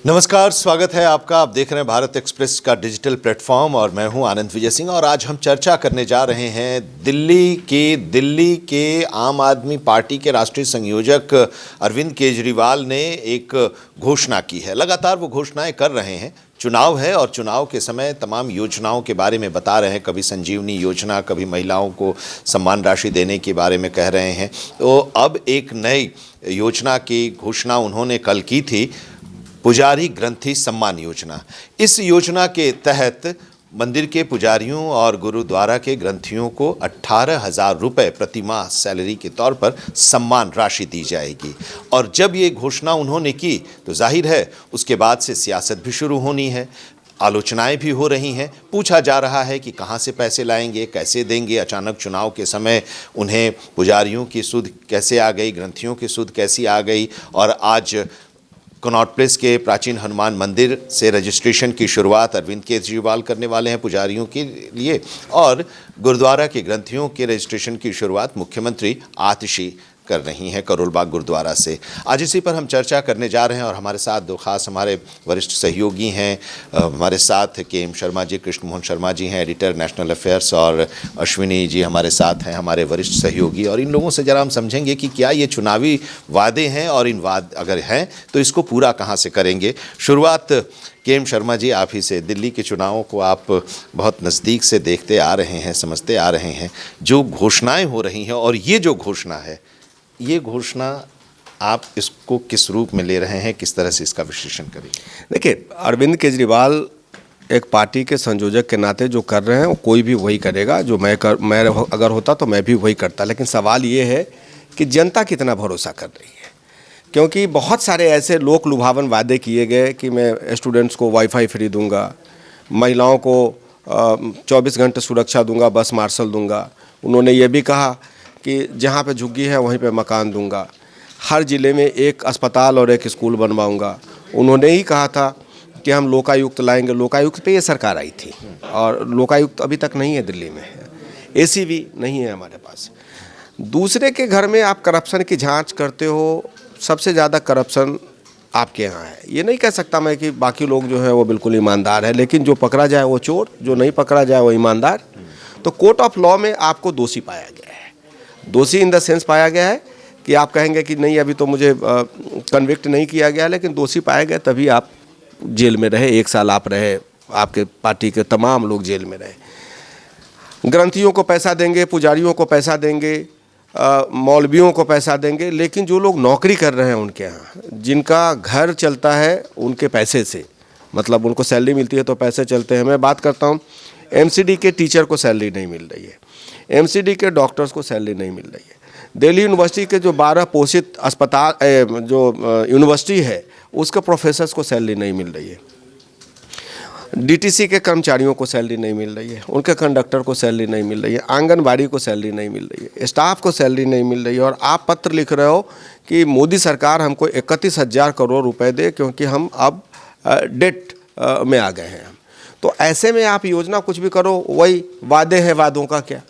नमस्कार, स्वागत है आपका। आप देख रहे हैं भारत एक्सप्रेस का डिजिटल प्लेटफॉर्म और मैं हूं आनंद विजय सिंह। और आज हम चर्चा करने जा रहे हैं दिल्ली के आम आदमी पार्टी के राष्ट्रीय संयोजक अरविंद केजरीवाल ने एक घोषणा की है। लगातार वो घोषणाएं कर रहे हैं। चुनाव है और चुनाव के समय तमाम योजनाओं के बारे में बता रहे हैं। कभी संजीवनी योजना, कभी महिलाओं को सम्मान राशि देने के बारे में कह रहे हैं। तो अब एक नई योजना की घोषणा उन्होंने कल की थी, पुजारी ग्रंथी सम्मान योजना। इस योजना के तहत मंदिर के पुजारियों और गुरुद्वारा के ग्रंथियों को 18,000 रुपये प्रति माह सैलरी के तौर पर सम्मान राशि दी जाएगी। और जब ये घोषणा उन्होंने की तो जाहिर है उसके बाद से सियासत भी शुरू होनी है। आलोचनाएं भी हो रही हैं। पूछा जा रहा है कि कहां से पैसे लाएंगे, कैसे देंगे। अचानक चुनाव के समय उन्हें पुजारियों की सुध कैसे आ गई, ग्रंथियों की सुध कैसी आ गई। और आज कनॉट प्लेस के प्राचीन हनुमान मंदिर से रजिस्ट्रेशन की शुरुआत अरविंद केजरीवाल करने वाले हैं पुजारियों के लिए, और गुरुद्वारा के ग्रंथियों के रजिस्ट्रेशन की शुरुआत मुख्यमंत्री आतिशी कर रही हैं करोल बाग गुरुद्वारा से। आज इसी पर हम चर्चा करने जा रहे हैं और हमारे साथ दो खास हमारे वरिष्ठ सहयोगी हैं। हमारे साथ के.एम. शर्मा जी, कृष्ण मोहन शर्मा जी हैं, एडिटर नेशनल अफेयर्स, और अश्विनी जी हमारे साथ हैं, हमारे वरिष्ठ सहयोगी। और इन लोगों से जरा हम समझेंगे कि क्या ये चुनावी वादे हैं, और इन वादे अगर हैं तो इसको पूरा कहाँ से करेंगे। शुरुआत के.एम. शर्मा जी आप ही से। दिल्ली के चुनावों को आप बहुत नज़दीक से देखते आ रहे हैं, समझते आ रहे हैं। जो घोषणाएं हो रही हैं और ये जो घोषणा है, ये घोषणा आप इसको किस रूप में ले रहे हैं, किस तरह से इसका विश्लेषण करेंगे? देखिए, अरविंद केजरीवाल एक पार्टी के संयोजक के नाते जो कर रहे हैं वो कोई भी वही करेगा। जो मैं अगर होता तो मैं भी वही करता। लेकिन सवाल ये है कि जनता कितना भरोसा कर रही है, क्योंकि बहुत सारे ऐसे लोक लुभावन वादे किए गए कि मैं स्टूडेंट्स को वाईफाई फ्री दूंगा, महिलाओं को 24 घंटे सुरक्षा दूंगा, बस मार्शल दूंगा। उन्होंने ये भी कहा कि जहाँ पे झुग्गी है वहीं पे मकान दूंगा, हर ज़िले में एक अस्पताल और एक स्कूल बनवाऊंगा। उन्होंने ही कहा था कि हम लोकायुक्त लाएंगे। लोकायुक्त पे ये सरकार आई थी और लोकायुक्त अभी तक नहीं है दिल्ली में, एसी भी नहीं है हमारे पास। दूसरे के घर में आप करप्शन की जांच करते हो, सबसे ज़्यादा करप्शन आपके यहाँ है। ये नहीं कह सकता मैं कि बाकी लोग जो है वो बिल्कुल ईमानदार है, लेकिन जो पकड़ा जाए वो चोर, जो नहीं पकड़ा जाए वो ईमानदार। तो कोर्ट ऑफ लॉ में आपको दोषी पाया गया है। दोषी इन द सेंस पाया गया है कि आप कहेंगे कि नहीं अभी तो मुझे कन्विक्ट नहीं किया गया, लेकिन दोषी पाया गया तभी आप जेल में रहे। 1 साल आप रहे, आपके पार्टी के तमाम लोग जेल में रहे। ग्रंथियों को पैसा देंगे, पुजारियों को पैसा देंगे, मौलवियों को पैसा देंगे, लेकिन जो लोग नौकरी कर रहे हैं उनके यहाँ, जिनका घर चलता है उनके पैसे से, मतलब उनको सैलरी मिलती है तो पैसे चलते हैं। मैं बात करता हूँ एमसीडी के टीचर को सैलरी नहीं मिल रही है, एमसीडी के डॉक्टर्स को सैलरी नहीं मिल रही है, दिल्ली यूनिवर्सिटी के जो 12 पोषित अस्पताल जो यूनिवर्सिटी है उसके प्रोफेसर्स को सैलरी नहीं मिल रही है, डीटीसी के कर्मचारियों को सैलरी नहीं मिल रही है, उनके कंडक्टर को सैलरी नहीं मिल रही है, आंगनबाड़ी को सैलरी नहीं मिल रही है, स्टाफ को सैलरी नहीं मिल रही है। और आप पत्र लिख रहे हो कि मोदी सरकार हमको 31,000 करोड़ रुपए दे क्योंकि हम अब डेट में आ गए हैं। तो ऐसे में आप योजना कुछ भी करो वही वादे हैं, वादों का क्या।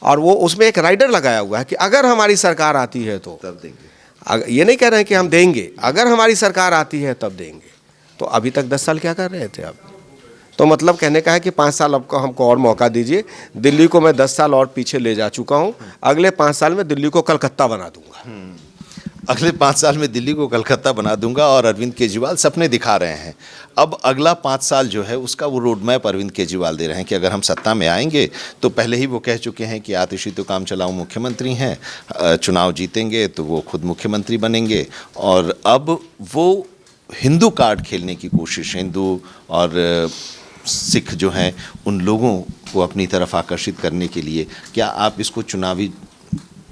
और वो उसमें एक राइडर लगाया हुआ है कि अगर हमारी सरकार आती है तो तब देंगे। ये नहीं कह रहे हैं कि हम देंगे, अगर हमारी सरकार आती है तब देंगे। तो अभी तक 10 साल क्या कर रहे थे आप? तो मतलब कहने का है कि 5 साल आपको हमको और मौका दीजिए। दिल्ली को मैं 10 साल और पीछे ले जा चुका हूँ, अगले 5 साल में दिल्ली को कलकत्ता बना दूंगा। अगले 5 साल में दिल्ली को कलकत्ता बना दूंगा, और अरविंद केजरीवाल सपने दिखा रहे हैं। अब अगला 5 साल जो है उसका वो रोड मैप अरविंद केजरीवाल दे रहे हैं कि अगर हम सत्ता में आएंगे तो पहले ही वो कह चुके हैं कि आतिशी तो काम चलाऊ मुख्यमंत्री हैं, चुनाव जीतेंगे तो वो खुद मुख्यमंत्री बनेंगे। और अब वो हिंदू कार्ड खेलने की कोशिश, हिंदू और सिख जो हैं उन लोगों को अपनी तरफ आकर्षित करने के लिए, क्या आप इसको चुनावी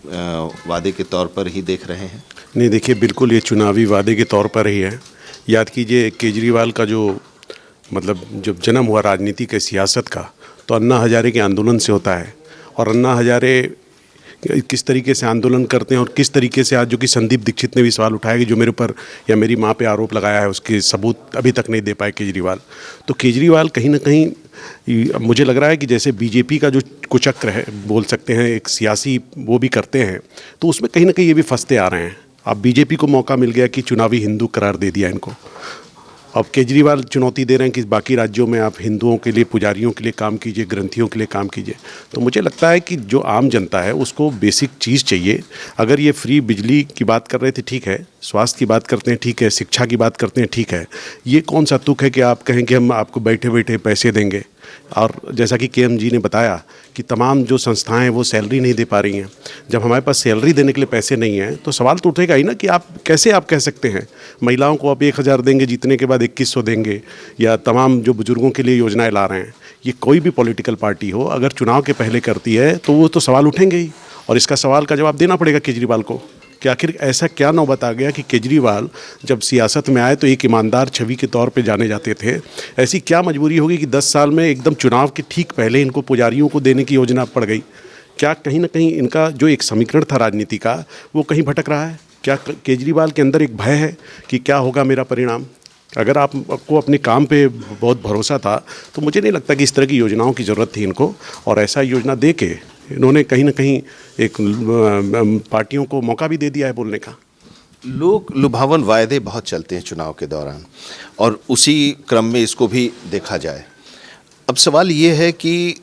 वादे के तौर पर ही देख रहे हैं? नहीं, देखिए, बिल्कुल ये चुनावी वादे के तौर पर ही है। याद कीजिए केजरीवाल का जो मतलब जब जन्म हुआ राजनीति के सियासत का, तो अन्ना हजारे के आंदोलन से होता है। और अन्ना हजारे किस तरीके से आंदोलन करते हैं और किस तरीके से आज जो कि संदीप दीक्षित ने भी सवाल उठाया कि जो मेरे ऊपर या मेरी माँ पे आरोप लगाया है उसके सबूत अभी तक नहीं दे पाए केजरीवाल। तो केजरीवाल कहीं ना कहीं मुझे लग रहा है कि जैसे बीजेपी का जो कुचक्र है बोल सकते हैं, एक सियासी वो भी करते हैं, तो उसमें कहीं ना कहीं ये भी फंसते आ रहे हैं। अब बीजेपी को मौका मिल गया कि चुनावी हिंदू करार दे दिया इनको। अब केजरीवाल चुनौती दे रहे हैं कि बाकी राज्यों में आप हिंदुओं के लिए, पुजारियों के लिए काम कीजिए, ग्रंथियों के लिए काम कीजिए। तो मुझे लगता है कि जो आम जनता है उसको बेसिक चीज़ चाहिए। अगर ये फ्री बिजली की बात कर रहे थे, ठीक है, स्वास्थ्य की बात करते हैं, ठीक है, शिक्षा की बात करते हैं, ठीक है, ये कौन सा तुक है कि आप कहें कि हम आपको बैठे बैठे पैसे देंगे। और जैसा कि केएम जी ने बताया कि तमाम जो संस्थाएं हैं वो सैलरी नहीं दे पा रही हैं। जब हमारे पास सैलरी देने के लिए पैसे नहीं हैं तो सवाल तो उठेगा ही ना कि आप कैसे आप कह सकते हैं महिलाओं को आप 1000 देंगे, जीतने के बाद 2100 देंगे, या तमाम जो बुजुर्गों के लिए योजनाएं ला रहे हैं। ये कोई भी पॉलिटिकल पार्टी हो अगर चुनाव के पहले करती है तो वो तो सवाल उठेंगे ही, और इसका सवाल का जवाब देना पड़ेगा केजरीवाल को कि आखिर ऐसा क्या नौबत आ गया कि केजरीवाल जब सियासत में आए तो एक ईमानदार छवि के तौर पे जाने जाते थे। ऐसी क्या मजबूरी होगी कि 10 साल में एकदम चुनाव के ठीक पहले इनको पुजारियों को देने की योजना पड़ गई। क्या कहीं ना कहीं इनका जो एक समीकरण था राजनीति का वो कहीं भटक रहा है? क्या केजरीवाल के अंदर एक भय है कि क्या होगा मेरा परिणाम? अगर आपको अपने काम पे बहुत भरोसा था तो मुझे नहीं लगता कि इस तरह की योजनाओं की ज़रूरत थी इनको, और ऐसा योजना दे के इन्होंने कहीं ना कहीं एक पार्टियों को मौका भी दे दिया है बोलने का। लोग लुभावन वायदे बहुत चलते हैं चुनाव के दौरान, और उसी क्रम में इसको भी देखा जाए। अब सवाल ये है कि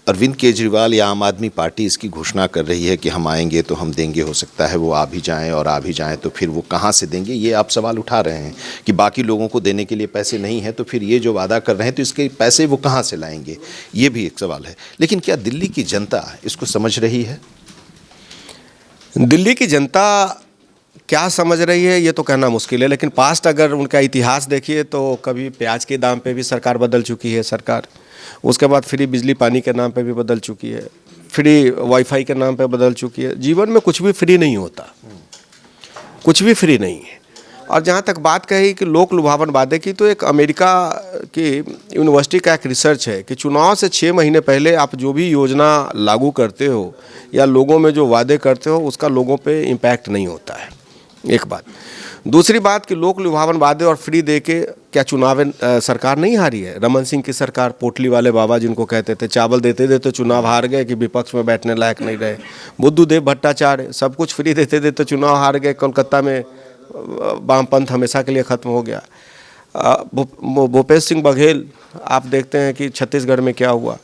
अरविंद केजरीवाल या आम आदमी पार्टी इसकी घोषणा कर रही है कि हम आएंगे तो हम देंगे, हो सकता है वो आ भी जाएं, और आ भी जाएं तो फिर वो कहाँ से देंगे, ये आप सवाल उठा रहे हैं कि बाकी लोगों को देने के लिए पैसे नहीं हैं तो फिर ये जो वादा कर रहे हैं तो इसके पैसे वो कहाँ से लाएंगे, ये भी एक सवाल है। लेकिन क्या दिल्ली की जनता इसको समझ रही है? दिल्ली की जनता क्या समझ रही है ये तो कहना मुश्किल है, लेकिन पास्ट अगर उनका इतिहास देखिए तो कभी प्याज के दाम पे भी सरकार बदल चुकी है सरकार, उसके बाद फ्री बिजली पानी के नाम पे भी बदल चुकी है, फ्री वाईफाई के नाम पे बदल चुकी है। जीवन में कुछ भी फ्री नहीं होता, कुछ भी फ्री नहीं है। और जहाँ तक बात कही कि लोक लुभावन वादे की, तो एक अमेरिका की यूनिवर्सिटी का एक रिसर्च है कि चुनाव से 6 महीने पहले आप जो भी योजना लागू करते हो या लोगों में जो वादे करते हो उसका लोगों पे इम्पैक्ट नहीं होता है, एक बात। दूसरी बात कि लोक लुभावन वादे और फ्री दे के क्या चुनाव सरकार नहीं हारी है? रमन सिंह की सरकार, पोटली वाले बाबा जिनको कहते थे, चावल देते देते चुनाव हार गए कि विपक्ष में बैठने लायक नहीं रहे। बुद्धदेव भट्टाचार्य सब कुछ फ्री देते देते चुनाव हार गए, कोलकाता में वामपंथ हमेशा के लिए ख़त्म हो गया। भूपेश सिंह बघेल आप देखते हैं कि छत्तीसगढ़ में क्या हुआ।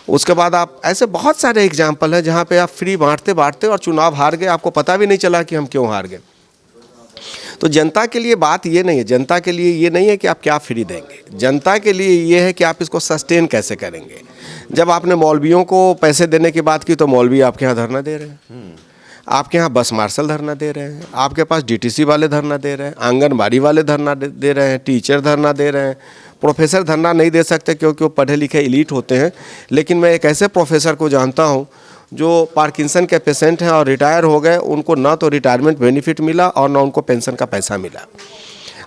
उसके बाद आप ऐसे बहुत सारे एग्जाम्पल हैं जहाँ पे आप फ्री बांटते बांटते और चुनाव हार गए, आपको पता भी नहीं चला कि हम क्यों हार गए। तो जनता के लिए बात ये नहीं है, जनता के लिए ये नहीं है कि आप क्या फ्री देंगे, जनता के लिए ये है कि आप इसको सस्टेन कैसे करेंगे। जब आपने मौलवियों को पैसे देने की बात की तो मौलवी आपके यहाँ धरना दे रहे हैं, आपके यहाँ बस मार्शल धरना दे रहे हैं, आपके पास डीटीसी वाले धरना दे रहे हैं, आंगनबाड़ी वाले धरना दे रहे हैं, टीचर धरना दे रहे हैं। प्रोफेसर धरना नहीं दे सकते क्योंकि वो पढ़े लिखे एलीट होते हैं, लेकिन मैं एक ऐसे प्रोफेसर को जानता हूँ जो पार्किंसन के पेशेंट हैं और रिटायर हो गए, उनको ना तो रिटायरमेंट बेनिफिट मिला और ना उनको पेंशन का पैसा मिला,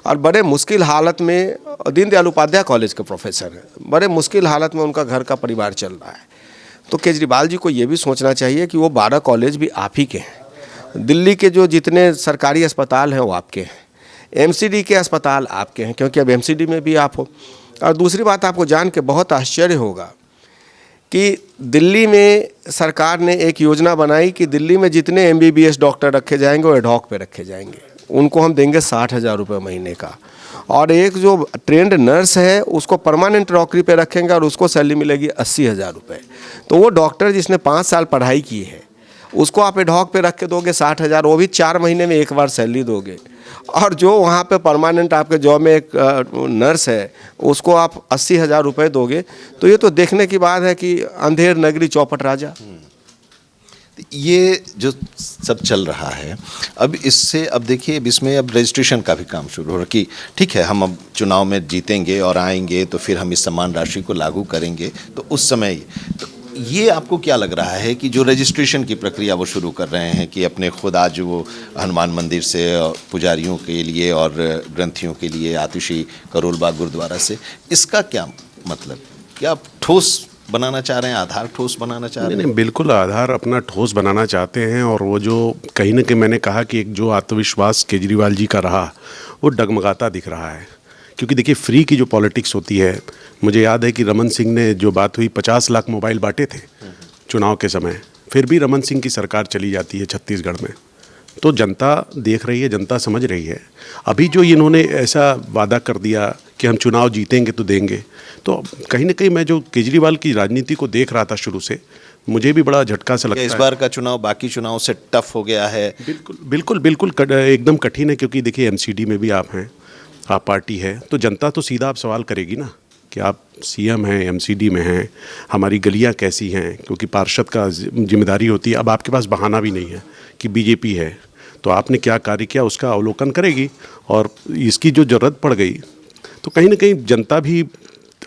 और बड़े मुश्किल हालत में, दीनदयाल उपाध्याय कॉलेज के प्रोफेसर हैं, बड़े मुश्किल हालत में उनका घर का परिवार चल रहा है। तो केजरीवाल जी को ये भी सोचना चाहिए कि वो 12 कॉलेज भी आप ही के हैं, दिल्ली के जो जितने सरकारी अस्पताल हैं वो आपके हैं, एमसीडी के अस्पताल आपके हैं क्योंकि अब एमसीडी में भी आप हो। और दूसरी बात आपको जान के बहुत आश्चर्य होगा कि दिल्ली में सरकार ने एक योजना बनाई कि दिल्ली में जितने MBBS डॉक्टर रखे जाएंगे वो एडहॉक पे रखे जाएंगे, उनको हम देंगे 60,000 रुपये महीने का, और एक जो ट्रेंड नर्स है उसको परमानेंट नौकरी पे रखेंगे और उसको सैलरी मिलेगी 80,000 रुपये। तो वो डॉक्टर जिसने 5 साल पढ़ाई की है उसको आप एडहॉक पे रख के दोगे 60,000, वो भी 4 महीने में एक बार सैलरी दोगे। और जो वहाँ पे परमानेंट आपके जॉब में एक नर्स है उसको आप 80,000 रुपये दोगे। तो ये तो देखने की बात है कि अंधेर नगरी चौपट राजा। ये जो सब चल रहा है अब इससे, अब देखिए इसमें अब रजिस्ट्रेशन का भी काम शुरू हो रहा कि ठीक है हम अब चुनाव में जीतेंगे और आएंगे तो फिर हम इस सम्मान राशि को लागू करेंगे, तो उस समय तो ये आपको क्या लग रहा है कि जो रजिस्ट्रेशन की प्रक्रिया वो शुरू कर रहे हैं कि अपने खुद आज वो हनुमान मंदिर से पुजारियों के लिए और ग्रंथियों के लिए आतिशी करोलबाग गुरुद्वारा से, इसका क्या मतलब, क्या आप ठोस बनाना चाह रहे हैं, आधार ठोस बनाना चाह रहे हैं? नहीं, बिल्कुल आधार अपना ठोस बनाना चाहते हैं। और वो जो कहीं ना कहीं मैंने कहा कि एक जो आत्मविश्वास केजरीवाल जी का रहा वो डगमगाता दिख रहा है। क्योंकि देखिए फ्री की जो पॉलिटिक्स होती है, मुझे याद है कि रमन सिंह ने जो बात हुई 50 लाख मोबाइल बांटे थे चुनाव के समय, फिर भी रमन सिंह की सरकार चली जाती है छत्तीसगढ़ में। तो जनता देख रही है, जनता समझ रही है। अभी जो इन्होंने ऐसा वादा कर दिया कि हम चुनाव जीतेंगे तो देंगे, तो कहीं ना कहीं मैं जो केजरीवाल की राजनीति को देख रहा था शुरू से, मुझे भी बड़ा झटका सा लगता है। इस बार का चुनाव बाकी चुनाव से टफ हो गया है। बिल्कुल बिल्कुल बिल्कुल एकदम कठिन है, क्योंकि देखिए एमसीडी में भी आप हैं, आप पार्टी है, तो जनता तो सीधा आप सवाल करेगी ना कि आप सीएम हैं, एमसीडी में हैं, हमारी गलियां कैसी हैं, क्योंकि पार्षद का जिम्मेदारी होती है। अब आपके पास बहाना भी नहीं है कि बीजेपी है, तो आपने क्या कार्य किया उसका अवलोकन करेगी, और इसकी जो ज़रूरत पड़ गई तो कहीं ना कहीं जनता भी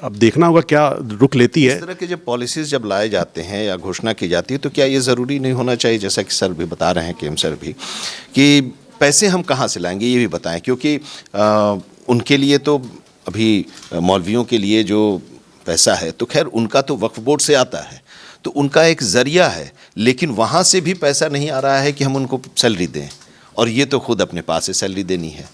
अब देखना होगा क्या रुख लेती है। इस तरह के जब पॉलिसीज जब लाए जाते हैं या घोषणा की जाती है, तो क्या ये ज़रूरी नहीं होना चाहिए, जैसा कि सर भी बता रहे हैं, केम सर भी, कि पैसे हम कहाँ से लाएंगे ये भी बताएं, क्योंकि उनके लिए तो अभी मौलवियों के लिए जो पैसा है तो खैर उनका तो वक्फ बोर्ड से आता है, तो उनका एक ज़रिया है, लेकिन वहाँ से भी पैसा नहीं आ रहा है कि हम उनको सैलरी दें, और ये तो खुद अपने पास से सैलरी देनी है।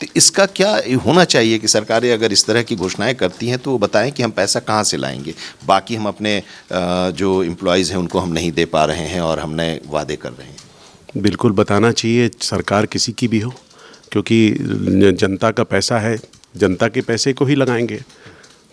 तो इसका क्या होना चाहिए कि सरकारें अगर इस तरह की घोषणाएं करती हैं तो वो बताएं कि हम पैसा कहाँ से लाएंगे, बाकी हम अपने जो एम्प्लॉयज़ हैं उनको हम नहीं दे पा रहे हैं और हम नए वादे कर रहे हैं। बिल्कुल बताना चाहिए, सरकार किसी की भी हो, क्योंकि जनता का पैसा है, जनता के पैसे को ही लगाएंगे।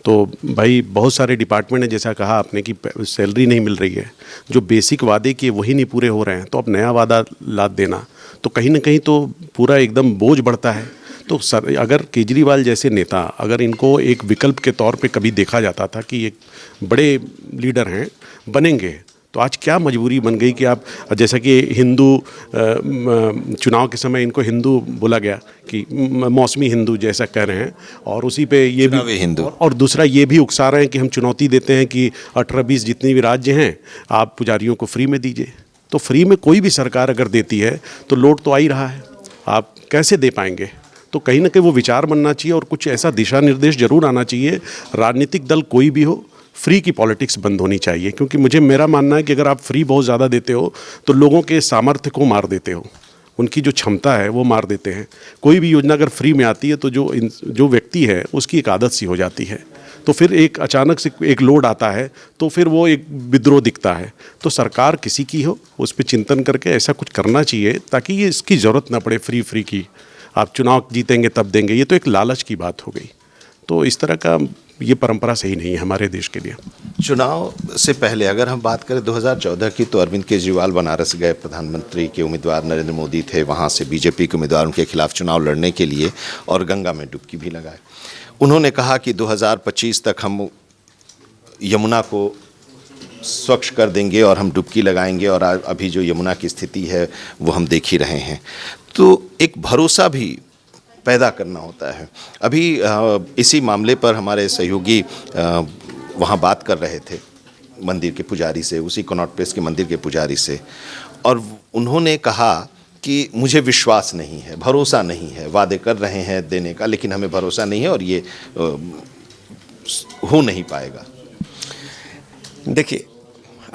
तो भाई बहुत सारे डिपार्टमेंट हैं, जैसा कहा आपने कि सैलरी नहीं मिल रही है, जो बेसिक वादे किए वही नहीं पूरे हो रहे हैं, तो अब नया वादा लाद देना तो कहीं ना कहीं तो पूरा एकदम बोझ बढ़ता है। तो सर अगर केजरीवाल जैसे नेता, अगर इनको एक विकल्प के तौर पे कभी देखा जाता था कि एक बड़े लीडर हैं बनेंगे, तो आज क्या मजबूरी बन गई कि आप, जैसा कि हिंदू चुनाव के समय इनको हिंदू बोला गया कि मौसमी हिंदू जैसा कह रहे हैं, और उसी पे ये भी हिंदू, और दूसरा ये भी उकसा रहे हैं कि हम चुनौती देते हैं कि 18-20 जितनी भी राज्य हैं आप पुजारियों को फ्री में दीजिए। तो फ्री में कोई भी सरकार अगर देती है तो लोड तो आ ही रहा है, आप कैसे दे पाएंगे? तो कहीं ना कहीं वो विचार बनना चाहिए और कुछ ऐसा दिशा निर्देश जरूर आना चाहिए। राजनीतिक दल कोई भी हो, फ्री की पॉलिटिक्स बंद होनी चाहिए, क्योंकि मेरा मानना है कि अगर आप फ्री बहुत ज़्यादा देते हो तो लोगों के सामर्थ्य को मार देते हो, उनकी जो क्षमता है वो मार देते हैं। कोई भी योजना अगर फ्री में आती है तो जो व्यक्ति है उसकी एक आदत सी हो जाती है, तो फिर एक अचानक से एक लोड आता है तो फिर वो एक विद्रोह दिखता है। तो सरकार किसी की हो उस पर चिंतन करके ऐसा कुछ करना चाहिए ताकि ये इसकी ज़रूरत ना पड़े फ्री की, आप चुनाव जीतेंगे तब देंगे, ये तो एक लालच की बात हो गई। तो इस तरह का ये परंपरा सही नहीं है हमारे देश के लिए। चुनाव से पहले अगर हम बात करें 2014 की, तो अरविंद केजरीवाल बनारस गए, प्रधानमंत्री के उम्मीदवार नरेंद्र मोदी थे, वहाँ से बीजेपी के उम्मीदवार उनके खिलाफ चुनाव लड़ने के लिए, और गंगा में डुबकी भी लगाए। उन्होंने कहा कि 2025 तक हम यमुना को स्वच्छ कर देंगे और हम डुबकी लगाएंगे, और अभी जो यमुना की स्थिति है वो हम देख ही रहे हैं। तो एक भरोसा भी पैदा करना होता है। अभी इसी मामले पर हमारे सहयोगी वहाँ बात कर रहे थे मंदिर के पुजारी से, उसी कनॉट प्लेस के मंदिर के पुजारी से, और उन्होंने कहा कि मुझे विश्वास नहीं है, भरोसा नहीं है, वादे कर रहे हैं देने का लेकिन हमें भरोसा नहीं है और ये हो नहीं पाएगा। देखिए,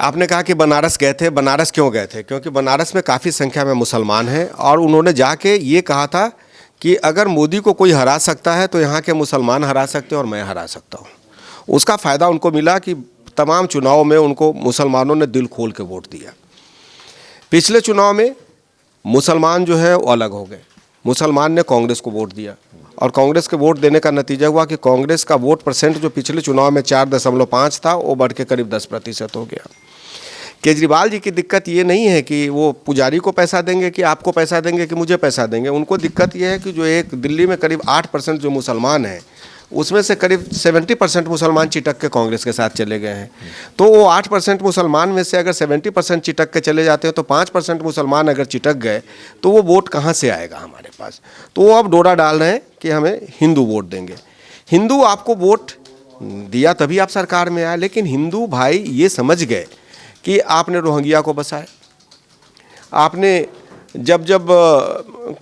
आपने कहा कि बनारस गए थे, बनारस क्यों गए थे? क्योंकि बनारस में काफ़ी संख्या में मुसलमान हैं, और उन्होंने जाके ये कहा था कि अगर मोदी को कोई हरा सकता है तो यहाँ के मुसलमान हरा सकते हैं और मैं हरा सकता हूँ। उसका फ़ायदा उनको मिला कि तमाम चुनाव में उनको मुसलमानों ने दिल खोल के वोट दिया। पिछले चुनाव में मुसलमान जो है वो अलग हो गए, मुसलमान ने कांग्रेस को वोट दिया, और कांग्रेस के वोट देने का नतीजा हुआ कि कांग्रेस का वोट परसेंट जो पिछले चुनाव में 4.5 था वो बढ़ के करीब 10% हो गया। केजरीवाल जी की दिक्कत ये नहीं है कि वो पुजारी को पैसा देंगे कि आपको पैसा देंगे कि मुझे पैसा देंगे, उनको दिक्कत ये है कि जो एक दिल्ली में करीब 8% जो मुसलमान हैं उसमें से करीब 70% मुसलमान चिटक के कांग्रेस के साथ चले गए हैं। तो वो 8% मुसलमान में से अगर 70% चिटक के चले जाते हैं तो 5% मुसलमान अगर चिटक गए तो वो वोट कहाँ से आएगा हमारे पास? तो वो अब डोरा डाल रहे हैं कि हमें हिंदू वोट देंगे। हिंदू आपको वोट दिया तभी आप सरकार में आए, लेकिन हिंदू भाई ये समझ गए कि आपने रोहिंग्या को बसाया, आपने जब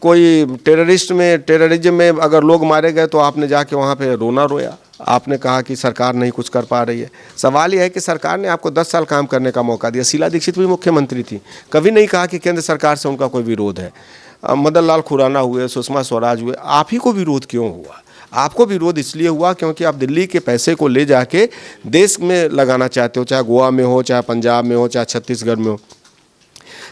कोई टेररिज्म में अगर लोग मारे गए तो आपने जाके वहाँ पे रोना रोया, आपने कहा कि सरकार नहीं कुछ कर पा रही है। सवाल यह है कि सरकार ने आपको 10 साल काम करने का मौका दिया। शीला दीक्षित भी मुख्यमंत्री थी, कभी नहीं कहा कि केंद्र सरकार से उनका कोई विरोध है। मदन लाल खुराना हुए, सुषमा स्वराज हुए, आप ही को विरोध क्यों हुआ? आपको विरोध इसलिए हुआ क्योंकि आप दिल्ली के पैसे को ले जाके देश में लगाना चाहते हो, चाहे गोवा में हो, चाहे पंजाब में हो, चाहे छत्तीसगढ़ में हो।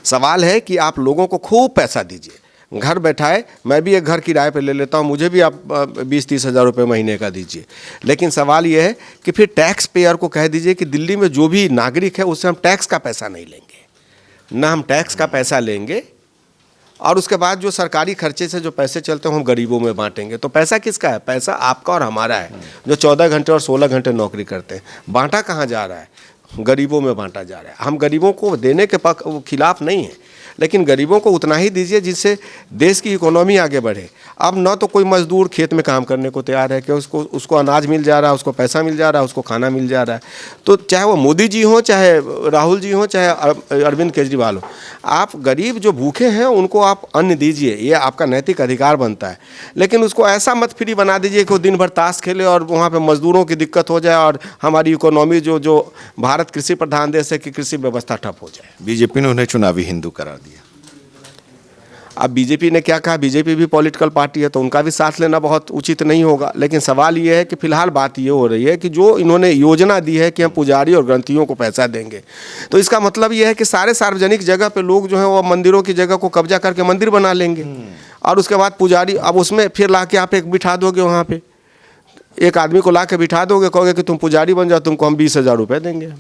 सवाल है कि आप लोगों को खूब पैसा दीजिए, घर बैठाए, मैं भी एक घर किराए पे ले लेता हूँ, मुझे भी आप 20-30 हज़ार रुपये महीने का दीजिए। लेकिन सवाल ये है कि फिर टैक्स पेयर को कह दीजिए कि दिल्ली में जो भी नागरिक है उससे हम टैक्स का पैसा नहीं लेंगे, ना हम टैक्स का पैसा लेंगे, और उसके बाद जो सरकारी खर्चे से जो पैसे चलते हैं हम गरीबों में बांटेंगे। तो पैसा किसका है? पैसा आपका और हमारा है, जो 14 घंटे और 16 घंटे नौकरी करते हैं। बांटा कहाँ जा रहा है? गरीबों में बांटा जा रहा है। हम गरीबों को देने के खिलाफ नहीं है, लेकिन गरीबों को उतना ही दीजिए जिससे देश की इकोनॉमी आगे बढ़े। अब न तो कोई मजदूर खेत में काम करने को तैयार है कि उसको अनाज मिल जा रहा है, उसको पैसा मिल जा रहा है, उसको खाना मिल जा रहा है। तो चाहे वो मोदी जी हों, चाहे राहुल जी हों, चाहे अरविंद केजरीवाल हो, आप गरीब जो भूखे हैं उनको आप अन्न दीजिए, ये आपका नैतिक अधिकार बनता है। लेकिन उसको ऐसा मत फ्री बना दीजिए कि वो दिन भर ताश खेले और वहाँ पर मजदूरों की दिक्कत हो जाए और हमारी इकोनॉमी जो भारत कृषि प्रधान देश है कि कृषि व्यवस्था ठप हो जाए। बीजेपी ने उन्हें चुनावी हिंदू करार दिया। अब बीजेपी ने क्या कहा? बीजेपी भी पॉलिटिकल पार्टी है तो उनका भी साथ लेना बहुत उचित नहीं होगा। लेकिन सवाल ये है कि फिलहाल बात ये हो रही है कि जो इन्होंने योजना दी है कि हम पुजारी और ग्रंथियों को पैसा देंगे, तो इसका मतलब ये है कि सारे सार्वजनिक जगह पे लोग जो हैं वो मंदिरों की जगह को कब्जा करके मंदिर बना लेंगे, और उसके बाद पुजारी, अब उसमें फिर ला के आप एक बिठा दोगे, वहाँ पर एक आदमी को ला के बिठा दोगे, कहोगे कि तुम पुजारी बन जाओ, तुमको हम 20,000 रुपये देंगे।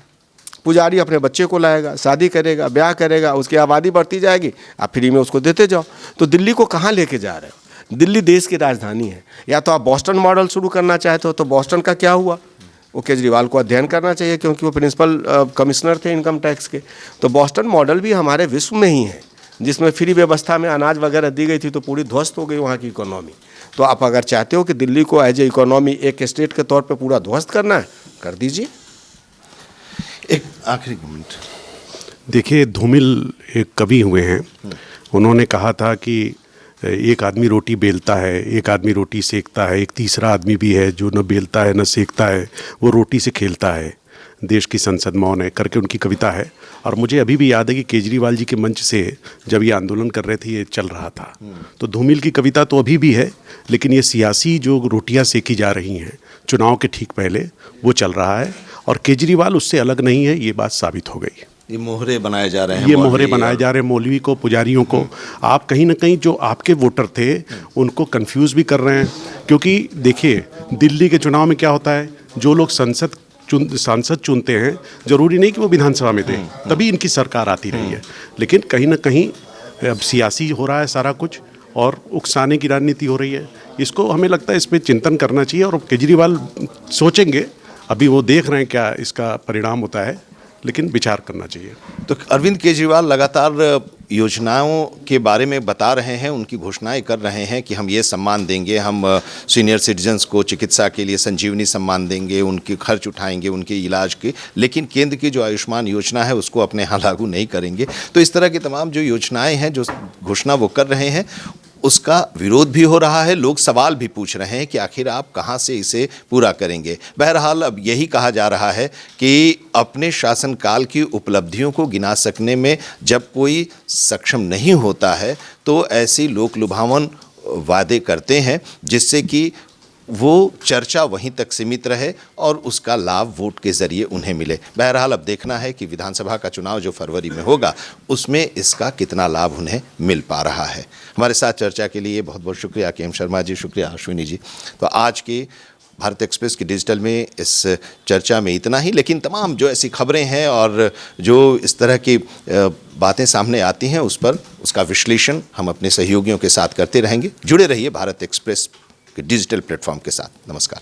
पुजारी अपने बच्चे को लाएगा, शादी करेगा, ब्याह करेगा, उसकी आबादी बढ़ती जाएगी, आप फ्री में उसको देते जाओ। तो दिल्ली को कहाँ लेके जा रहे हो? दिल्ली देश की राजधानी है। या तो आप बॉस्टन मॉडल शुरू करना चाहते हो, तो बॉस्टन का क्या हुआ? वो केजरीवाल को अध्ययन करना चाहिए, क्योंकि वो प्रिंसिपल कमिश्नर थे इनकम टैक्स के। तो बॉस्टन मॉडल भी हमारे विश्व में ही है, जिसमें फ्री व्यवस्था में अनाज वगैरह दी गई थी, तो पूरी ध्वस्त हो गई वहाँ की इकोनॉमी। तो आप अगर चाहते हो कि दिल्ली को एज ए इकोनॉमी एक स्टेट के तौर पर पूरा ध्वस्त करना है, कर दीजिए। एक आखिरी कमेंट। देखिए, धूमिल एक कवि हुए हैं, उन्होंने कहा था कि एक आदमी रोटी बेलता है, एक आदमी रोटी सेकता है, एक तीसरा आदमी भी है जो न बेलता है न सेकता है, वो रोटी से खेलता है, देश की संसद मौन है, करके उनकी कविता है। और मुझे अभी भी याद है कि केजरीवाल जी के मंच से जब ये आंदोलन कर रहे थे, ये चल रहा था। तो धूमिल की कविता तो अभी भी है, लेकिन ये सियासी जो रोटियां सेकी जा रही हैं चुनाव के ठीक पहले, वो चल रहा है। और केजरीवाल उससे अलग नहीं है, ये बात साबित हो गई। ये मोहरे बनाए जा रहे हैं, ये मोहरे बनाए जा रहे हैं मौलवी को, पुजारियों को। आप कहीं ना कहीं जो आपके वोटर थे उनको कंफ्यूज भी कर रहे हैं, क्योंकि देखिए दिल्ली के चुनाव में क्या होता है, जो लोग सांसद चुनते हैं, जरूरी नहीं कि वो विधानसभा में थे, तभी इनकी सरकार आती रही है। लेकिन कहीं ना कहीं अब सियासी हो रहा है सारा कुछ, और उकसाने की राजनीति हो रही है। इसको हमें लगता है इस पर चिंतन करना चाहिए, और केजरीवाल सोचेंगे, अभी वो देख रहे हैं क्या इसका परिणाम होता है, लेकिन विचार करना चाहिए। तो अरविंद केजरीवाल लगातार योजनाओं के बारे में बता रहे हैं, उनकी घोषणाएं कर रहे हैं कि हम ये सम्मान देंगे, हम सीनियर सिटीजन्स को चिकित्सा के लिए संजीवनी सम्मान देंगे, उनके खर्च उठाएंगे उनके इलाज के, लेकिन केंद्र की जो आयुष्मान योजना है उसको अपने यहाँ लागू नहीं करेंगे। तो इस तरह की तमाम जो योजनाएं हैं, जो घोषणा वो कर रहे हैं, उसका विरोध भी हो रहा है। लोग सवाल भी पूछ रहे हैं कि आखिर आप कहां से इसे पूरा करेंगे। बहरहाल अब यही कहा जा रहा है कि अपने शासनकाल की उपलब्धियों को गिना सकने में जब कोई सक्षम नहीं होता है, तो ऐसी लोक लुभावन वादे करते हैं जिससे कि वो चर्चा वहीं तक सीमित रहे और उसका लाभ वोट के ज़रिए उन्हें मिले। बहरहाल अब देखना है कि विधानसभा का चुनाव जो फरवरी में होगा उसमें इसका कितना लाभ उन्हें मिल पा रहा है। हमारे साथ चर्चा के लिए बहुत बहुत शुक्रिया के एम शर्मा जी, शुक्रिया अश्विनी जी। तो आज की भारत एक्सप्रेस की डिजिटल में इस चर्चा में इतना ही, लेकिन तमाम जो ऐसी खबरें हैं और जो इस तरह की बातें सामने आती हैं उस पर उसका विश्लेषण हम अपने सहयोगियों के साथ करते रहेंगे। जुड़े रहिए भारत एक्सप्रेस के डिजिटल प्लेटफॉर्म के साथ। नमस्कार।